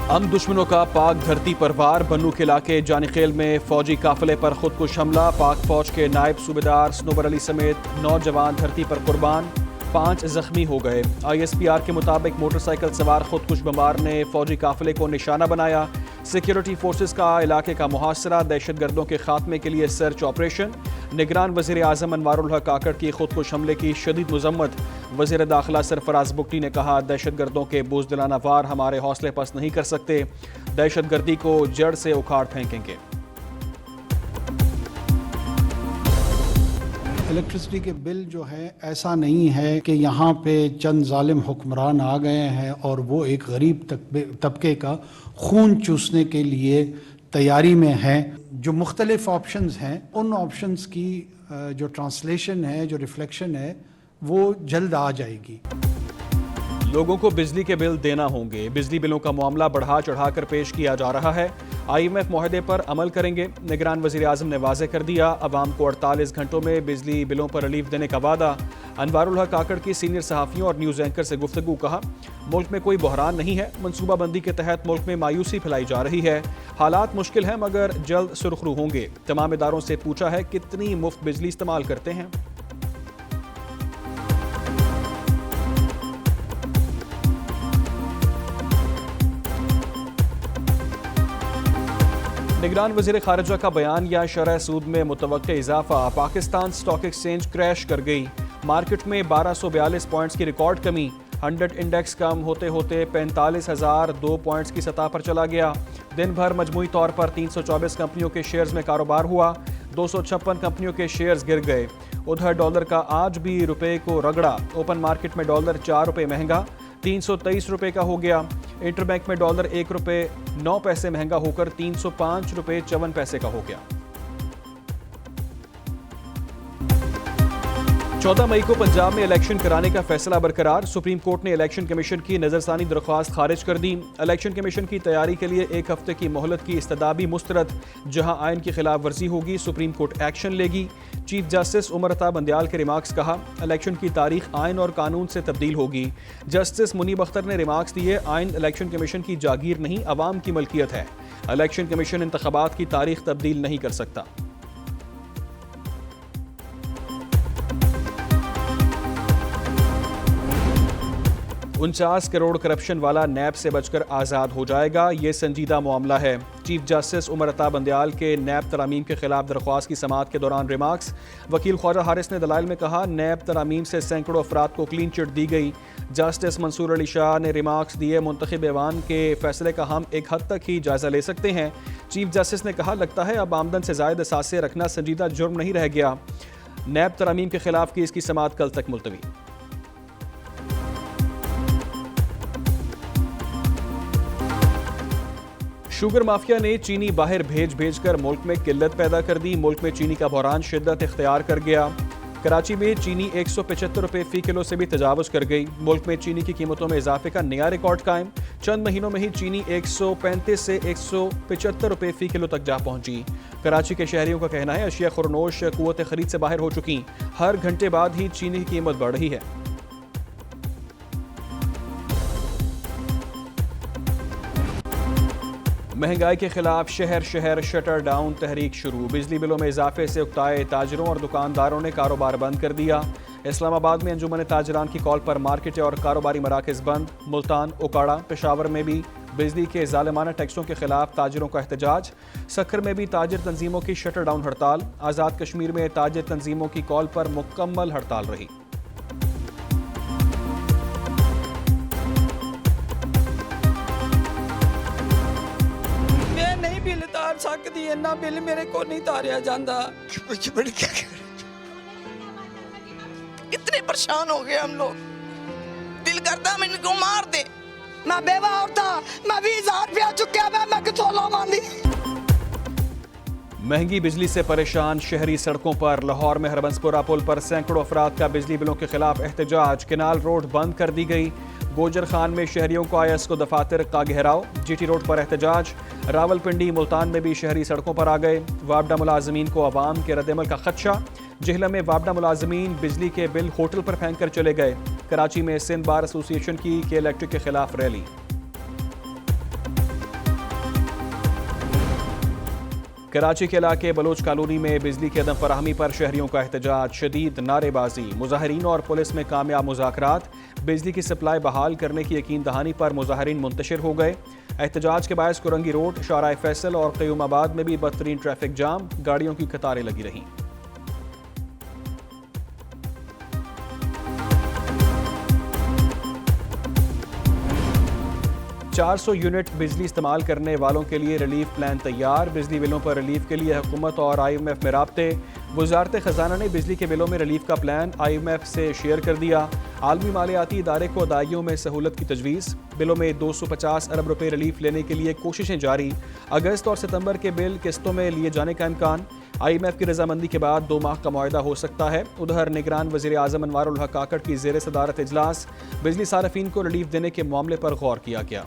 हम दुश्मनों का पाक धरती पर वार। बन्नू के इलाके जानिखेल में फौजी काफिले पर खुदकुश हमला। पाक फौज के नायब सूबेदार स्नोबर अली समेत 9 जवान धरती पर कुर्बान, 5 जख्मी हो गए। ISPR के मुताबिक मोटरसाइकिल सवार खुदकुश बमबार ने फौजी काफिले को निशाना बनाया। सिक्योरिटी फोर्सेस का इलाके का मुहासरा, दहशतगर्दों के खात्मे के लिए सर्च ऑपरेशन। निगरान वज़ीर आज़म अनवारुल हक काकड़ की खुदकुश हमले की शदीद मजम्मत। वज़ीर दाखिला सरफराज बुगटी ने कहा, दहशतगर्दों के बुज़दिलाना वार हमारे हौसले पस्त नहीं कर सकते, दहशतगर्दी को जड़ से उखाड़ फेंकेंगे। इलेक्ट्रिसिटी के बिल जो है ऐसा नहीं है कि यहाँ पे चंद जालिम हुक्मरान आ गए हैं और वो एक गरीब तबके का खून चूसने के लिए तैयारी में है। जो मुख्तलिफ ऑप्शंस हैं उन ऑप्शंस की जो ट्रांसलेशन है, जो रिफ्लेक्शन है, वो जल्द आ जाएगी। लोगों को बिजली के बिल देना होंगे। बिजली बिलों का मामला बढ़ा चढ़ाकर पेश किया जा रहा है। IMF मुआहदे पर अमल करेंगे। निगरान वज़ीर आज़म ने वाज़ेह कर दिया, अवाम को 48 घंटों में बिजली बिलों पर रिलीफ देने का वादा। अनवारुल हक काकड़ की सीनियर सहाफ़ियों और न्यूज़ एंकर से गुफ्तगू। कहा, मुल्क में कोई बहरान नहीं है, मनसूबाबंदी के तहत मुल्क में मायूसी फैलाई जा रही है। हालात मुश्किल हैं मगर जल्द सुरखरू होंगे। तमाम इदारों से पूछा है कितनी मुफ्त बिजली इस्तेमाल करते हैं। निगरान वज़ीर ख़ारिजा का बयान या शरह सूद में मुतवक्के इजाफा। पाकिस्तान स्टॉक एक्सचेंज क्रैश कर गई। मार्केट में 1242 पॉइंट्स की रिकॉर्ड कमी। 100 इंडेक्स कम होते होते 45,002 पॉइंट्स की सतह पर चला गया। दिन भर मजमूई तौर पर 324 कंपनियों के शेयर्स में कारोबार हुआ। 256 कंपनियों के शेयर्स गिर गए। उधर डॉलर का आज भी रुपए को रगड़ा। ओपन मार्केट में डॉलर 4 रुपये महंगा 323 रुपये का हो गया। इंटरबैंक में डॉलर 1 रुपये 9 पैसे महंगा होकर 305 रुपये 54 पैसे का हो गया। 14 मई को पंजाब में इलेक्शन कराने का फैसला बरकरार। सुप्रीम कोर्ट ने इलेक्शन कमीशन की नजरसानी दरख्वास्त खारिज कर दी। इलेक्शन कमीशन की तैयारी के लिए 1 हफ्ते की मोहलत की इस्तदाबी मुस्तरद। जहां आइन की खिलाफ वर्जी होगी सुप्रीम कोर्ट एक्शन लेगी। चीफ जस्टिस उमर अता बंदयाल के रिमार्क्स। कहा, इलेक्शन की तारीख आइन और कानून से तब्दील होगी। जस्टिस मुनीब अख्तर ने रिमार्क्स दिए, आइन इलेक्शन कमीशन की जागीर नहीं, अवाम की मलकियत है। इलेक्शन कमीशन इंतखाबात की तारीख तब्दील नहीं कर सकता। 49 करोड़ करप्शन वाला नैब से बचकर आज़ाद हो जाएगा, ये संजीदा मामला है। चीफ जस्टिस उमर अता बंदयाल के नैब तरामीम के खिलाफ दरख्वास्त की समाअत के दौरान रिमार्क्स। वकील ख्वाजा हारिस ने दलाइल में कहा, नैब तरामीम से सैकड़ों अफराद को क्लीन चिट दी गई। जस्टिस मंसूर अली शाह ने रिमार्क्स दिए, मुंतखब ऐवान के फैसले का हम एक हद तक ही जायजा ले सकते हैं। चीफ जस्टिस ने कहा, लगता है अब आमदन से ज़ायद असासे रखना संजीदा जुर्म नहीं रह गया। नैब तरामीम के खिलाफ केस की समाअत कल तक मुलतवी। शुगर माफिया ने चीनी बाहर भेज कर मुल्क में किल्लत पैदा कर दी। मुल्क में चीनी का बहरान शिद्दत इख्तियार कर गया। कराची में चीनी 175 रुपये फ़ी किलो से भी तजावुज़ कर गई। मुल्क में चीनी की कीमतों में इजाफे का नया रिकॉर्ड कायम। चंद महीनों में ही चीनी 135 से 175 रुपये फ़ी किलो तक जा पहुंची। कराची के शहरियों का कहना है, अशिया खुरनोश कुव्वत खरीद से बाहर हो चुकी। हर घंटे बाद ही चीनी की कीमत बढ़ रही है। महंगाई के खिलाफ शहर शहर शटर डाउन तहरीक शुरू। बिजली बिलों में इजाफे से उकताए ताजरों और दुकानदारों ने कारोबार बंद कर दिया। इस्लामाबाद में अंजुमन ताजरान की कॉल पर मार्केटें और कारोबारी मराकज़ बंद। मुल्तान, उकाड़ा, पेशावर में भी बिजली के जालिमाना टैक्सों के खिलाफ ताजरों का एहतजाज। सक्खर में भी ताजिर तंजीमों की शटर डाउन हड़ताल। आज़ाद कश्मीर में ताजिर तंजीमों की कॉल पर मुकम्मल हड़ताल रही। सकती इन्ना बिल मेरे को नहीं तारिया जाता। इतने परेशान हो गए हम लोग, दिल करता मैं इनको मार दे। मैं बेवा औरता, मैं 20,000 रुपया चुकिया, मैं किथों लावांदी। महंगी बिजली से परेशान शहरी सड़कों पर। लाहौर में हरबंसपुरा पुल पर सैकड़ों अफराद का बिजली बिलों के खिलाफ एहतजाज। केनाल रोड बंद कर दी गई। गोजर खान में शहरियों को आयस को दफातर का घेराव। GT रोड पर एहतजाज। रावलपिंडी, मुल्तान में भी शहरी सड़कों पर आ गए। वापडा मुलाजमीन को अवाम के रद्दमल का खदशा। जिहला में वापडा मुलाजमीन बिजली के बिल होटल पर फेंक कर चले गए। कराची में सिंध बार एसोसिएशन की के इलेक्ट्रिक के खिलाफ रैली। कराची के इलाके बलोच कॉलोनी में बिजली की अदम फराहमी पर शहरियों का एहतजाज, शदीद नारेबाजी, मुजाहरीन और पुलिस में कामयाब मुज़ाकरात। बिजली की सप्लाई बहाल करने की यकीन दहानी पर मुजाहरीन मुंतशिर हो गए। एहतजाज के बायस कुरंगी रोड, शाहराह फैसल और क़यूमाबाद में भी बदतरीन ट्रैफिक जाम, गाड़ियों की कतारें लगी रहीं। चार 400 यूनिट बिजली इस्तेमाल करने वालों के लिए रिलीफ प्लान तैयार। बिजली बिलों पर रिलीफ के लिए हुकूमत और IMF में राब्ते। वजारत खजाना ने बिजली के बिलों में रिलीफ का प्लान IMF से शेयर कर दिया। आलमी मालियाती इदारे को अदाइयों में सहूलत की तजवीज़। बिलों में 250 अरब रुपए रिलीफ लेने के लिए कोशिशें जारी। अगस्त और सितंबर के बिल किस्तों में लिए जाने का इम्कान। IMF की रजामंदी के बाद 2 माह का मुआहदा हो सकता है। उधर निगरान वज़ीर आज़म अनवारुल हक काकड़ की ज़ेर सदारत इजलास। बिजली सारफीन को रिलीफ देने के मामले पर गौर किया गया।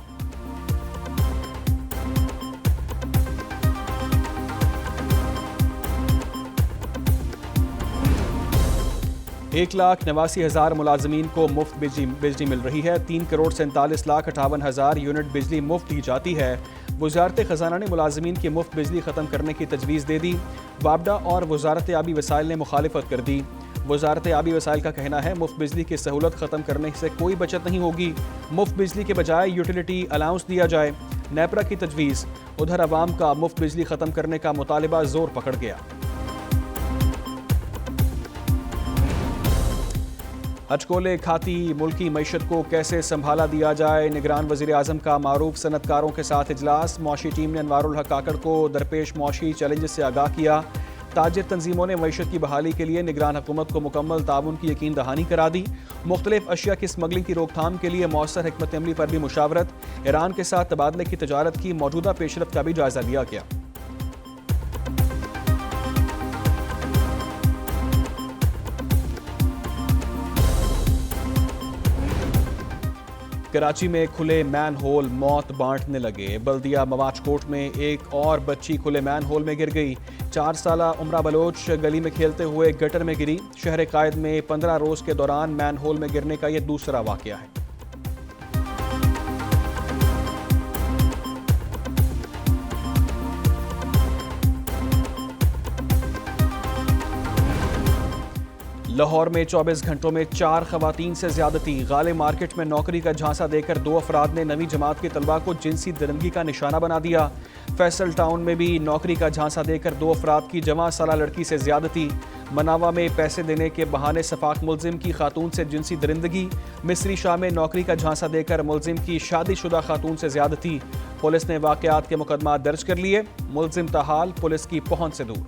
1,89,000 मुलाजमीन को मुफ्त बिजली मिल रही है। 3,47,58,000 यूनिट बिजली मुफ्त दी जाती है। वजारत खजाना ने मुलाजमीन की मुफ्त बिजली ख़त्म करने की तजवीज़ दे दी। वापडा और वजारत आबी वसाइल ने मुखालिफत कर दी। वजारत आबी वसाइल का कहना है मुफ्त बिजली की सहूलत ख़त्म करने से कोई बचत नहीं होगी। मुफ्त बिजली के बजाय यूटिलिटी अलाउंस दिया जाए, नेपरा की तजवीज़। उधर अवाम का मुफ्त बिजली ख़त्म करने का मुतालिबा जोर पकड़ गया। हचकोले खाती मुल्की मईशत को कैसे संभाला दिया जाए, निगरान वज़ीर आज़म का मारूफ सनतकारों के साथ इजलास। मौशी टीम ने अनवारुल हक काकड़ को दरपेश मौशी चैलेंजेस से आगाह किया। ताजिर तंजीमों ने मईशत की बहाली के लिए निगरान हुकूमत को मुकम्मल ताउन की यकीन दहानी करा दी। मुख्तलिफ अशिया की स्मगलिंग की रोकथाम के लिए मौसर हिकमत अमली पर भी मुशावरत। ईरान के साथ तबादले की तजारत की मौजूदा पेशरफ का भी जायजा लिया गया। कराची में खुले मैन होल मौत बांटने लगे। बल्दिया मवाजकोट में एक और बच्ची खुले मैन होल में गिर गई। 4 साला उमरा बलोच गली में खेलते हुए गटर में गिरी। शहर कायद में 15 रोज के दौरान मैन होल में गिरने का यह दूसरा वाकया है। लाहौर में 24 घंटों में 4 खवातीन से ज्यादती। गाले मार्केट में नौकरी का झांसा देकर 2 अफराद ने नवी जमात के तलबा को जिनसी दरिंदगी का निशाना बना दिया। फैसल टाउन में भी नौकरी का झांसा देकर 2 अफराद की जवां साला लड़की से ज्यादती। मनावा में पैसे देने के बहाने सफाक मुलजिम की खातून से जिनसी दरिंदगी। मिस्री शाह में नौकरी का झांसा देकर मुलजिम की शादीशुदा खातून से ज्यादती। पुलिस ने वाकयात के मुकदमा दर्ज कर लिए। मुलजिम ताहाल पुलिस की पहुंच से दूर।